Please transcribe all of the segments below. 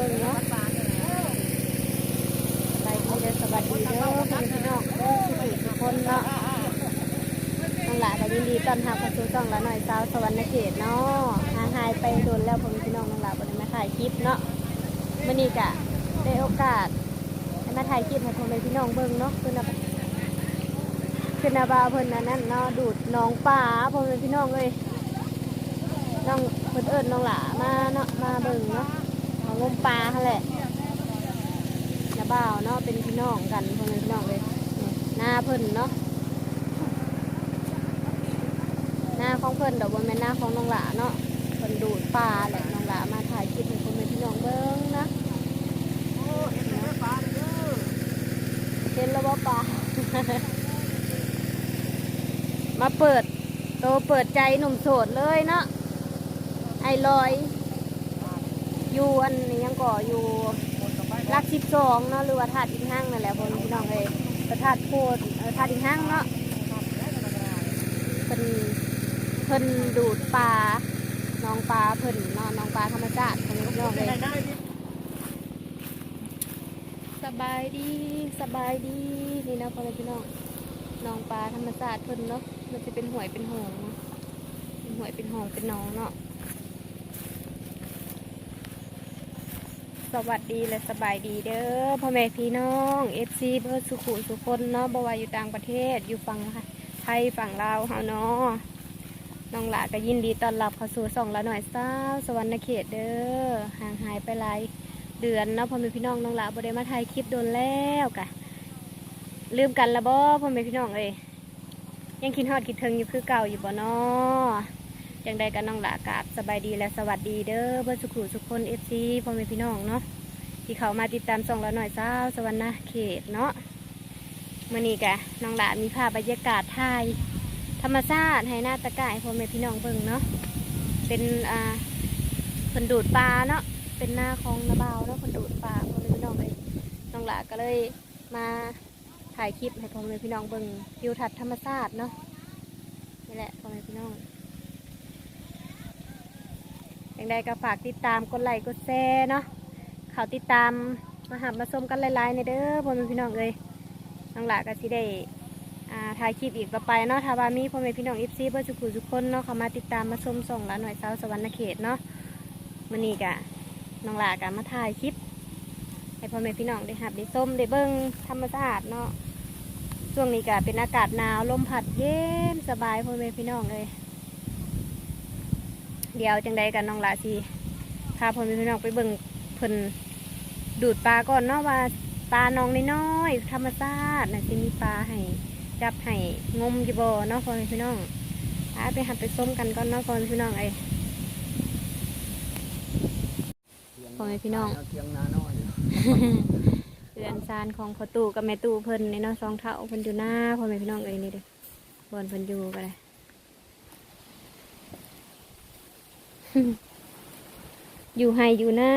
บิ่งเนาะไปดีเด้อสวัสดีเด้อพี่น้องทุกคนเนาะน้องหลาก็ยินดีต้อนรับเข้าสู่ช่องละหน่อยสาวสวรรค์เขตเนาะห่างหายไปโดนแล้วพี่น้องน้องหลาบ่ได้มาถ่ายคลิปเนาะมื้อนี้ก็ได้โอกาสให้มาถ่ายคลิปให้พี่น้องเบิ่งเนาะคือนาบาเพิ่นนั่นเนาะดูดน้องปลาพ่อแม่พี่น้องเลยน้องเพิ่นเอิ้นน้องหลามาเนาะมาเบิ่งเนาะมางมปลาหั่นแหละนาบ่าวเนาะเป็นพี่น้องกันพ่อแม่พี่น้องเลยหน้าเพิ่นเนาะหน้าของเพิ่นดอกบัวแม่นหน้าของน้องหลาเนาะเพิ่นดูดปลาแหละน้องหลามาถ่ายคลิปให้พ่อแม่พี่น้องเบิ่งนะเห็นแล้วบ่ปลา มาเปิดใจหนุ่มโสดเลยเนาะไอ้ลอยอยู่อันนี้ยังก่ออยู่รัก12เนาะหรือว่าธาตุอินหั่งนั่นแหละพ่อพี่น้องเลยประธาตุโพดธาตุอินหั่งเนาะเพิ่นดูดปลาน้องปลาเพิ่นเนาะน้องปลาธรรมชาติพ่อพี่น้องเลยสบายดีนี่นะพ่อพี่น้องน้องปลาธรรมชาติเพิ่นเนาะมันจะเป็นหวยเป็นหงเป็นหวยเป็นหงเป็นน้องเนาะสวัสดีและสบายดีเด้อพ่อแม่พี่น้องFCเพื่อสุขุสุคนเนาะบ่ว่าอยู่ต่างประเทศอยู่ฝั่งไทยฝั่งลาวเฮาเนาะน้องหลาก็ยินดีต้อนรับเข้าสู่ช่องละหน่อยสาวสวรรค์เขตเด้อห่างหายไปหลายเดือนเนาะพ่อแม่พี่น้องน้องหลาบ่ได้มาถ่ายคลิปโดนแล้วกะลืมกันละบ่พ่อแม่พี่น้องเอ้ยยังคิดฮอดคิดถึงอยู่คือเก่าอยู่บ่เนาะจังใดกันน้องหลากราบสบายดีและสวัสดีเด้อเพื่อนสุขุสุขคนFCพ่อแม่พี่น้องเนาะที่เขามาติดตามส่องละหน่อยสาวสวรรค์เขตเนาะมื้อนี้กะน้องหลามีภาพบรรยากาศถ่ายธรรมชาติให้หน้าตะกายพ่อแม่พี่น้องเบิ่งเนาะเป็นเพิ่นดูดปลาเนาะเป็นหน้าของนาบ่าวเนาะเพิ่นดูดปลาพ่อแม่พี่น้องเลยน้องหลาก็เลยมาถ่ายคลิปให้พ่อแม่พี่น้องเบิ่งทิวทัศน์ธรรมชาติเนาะนี่แหละพ่อแม่พี่น้องอย่างใดก็ฝากติดตามกดไลค์กดแชร์เนาะเขาติดตามมาหับมาชมกันหลายๆในเด้อพ่อแม่พี่น้องเลยน้องหลาก็สิได้ถ่ายคลิปอีกต่อไปเนาะถ้าว่ามีพ่อแม่พี่น้องFCเพื่อทุกคนเนาะเขามาติดตามมาชมส่งละหน่อยสาวสวรรค์เขตเนาะมื้อนี้ก็น้องหลาก็มาถ่ายคลิปให้พ่อแม่พี่น้องได้หับได้ชมได้เบิ่งธรรมชาติเนาะช่วงนี้ก็เป็นอากาศหนาวลมพัดเย็นสบายพ่อแม่พี่น้องเลยเดี๋ยวจังใดกันน้องหลาสิพาพ่อแม่พี่น้องไปเบิ่งเพิ่นดูดปลาก่อนเนาะว่าปลาน้องน้อยธรรมชาติน่ะสิมีปลาให้จับให้งมอยู่บ่เนาะพ่อแม่พี่น้องไปหัดไปส้มกันก่อนเนาะพ่อแม่พี่น้องพ่อแม่พี่น้องเรือนซานของพ่อตู่กับแม่ตู่เพิ่นในเนาะ2 เท่าเพิ่นอยู่หน้าพ่อแม่พี่น้องนี่เด้บอนเพิ่นอยู่ก็ได้อยู่ให้อยู่หน้า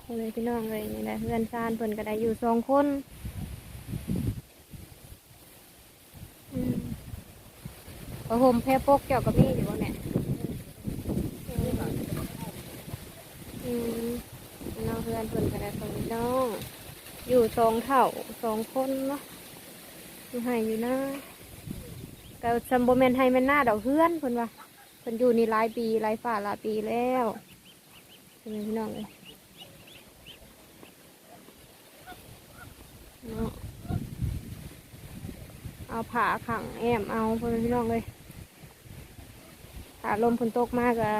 พ่อแม่พี่น้องเลยนี่แหละเรือนซานเพิ่นก็ได้อยู่2 คนผ้าห่มแพร่ปกเกี่ยวกับนี่อยู่บ่เนี่ยน้องเพื่อนเพิ่นก็ได้พ่อแม่พี่น้องอยู่2 เท่า2 คนเนาะอยู่ให้อยู่หน้าก็ซัมโบแมนให้แม่นหน้าดอกเพื่อนเพิ่นว่าเพิ่นอยู่นี่หลายปีหลายฝ่าหลายปีแล้วพี่น้องเลยเนาะเอาผ้าขังแอมเอาพี่น้องเลยถ้าลมฝนตกมากอะ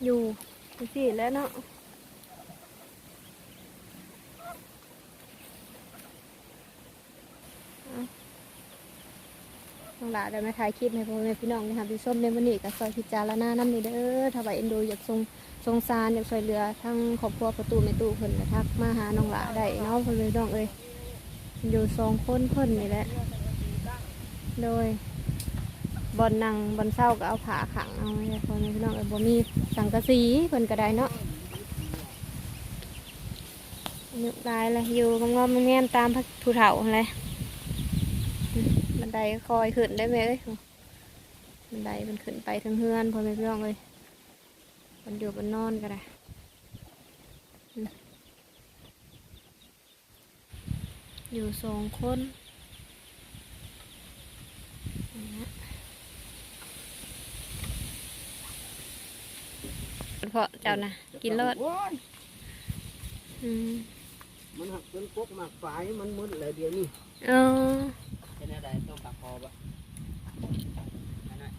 อยู่สิแล้วเนาะน้องหลาได้มาถ่ายคลิปให้พ่อแม่พี่น้องนะครับที่ส้มในวันนี้กับซอยพิจารณาน้ำนี่เด้อถ้าว่าเอ็นดูอยากทรงซานอยากช่วยเหลือทั้งครอบครัวประตูแม่ตู้เพิ่นกระทักมาหาน้องหลาได้เนาะพ่อแม่พี่น้องเอ้ยอยู่2 คนเพิ่นนี่แหละโดยบอนนั่งบอนเศร้าก็เอาผ้าขังเอาไว้พ่อแม่พี่น้องเอ้ยบ่มีสังกะสีเพิ่นก็ได้เนาะนึกลายละอยู่งอมๆแง่ๆตามพระภูเถาอะไรบันไดคอยขึ้นได้ไหมเอ้ยบันไดมันขึ้นไปถึงเฮือนพ่อแม่พี่น้องเลย มันอยู่บนนอนก็ได้อยู่2 คนเพราะเจ้านะกินเลิศมันหักเป็นกกหมากฝายมันมืดเลยเดี๋ยวนี้ เออ เป็นอะไรต้องตักคอบ่อันนั้น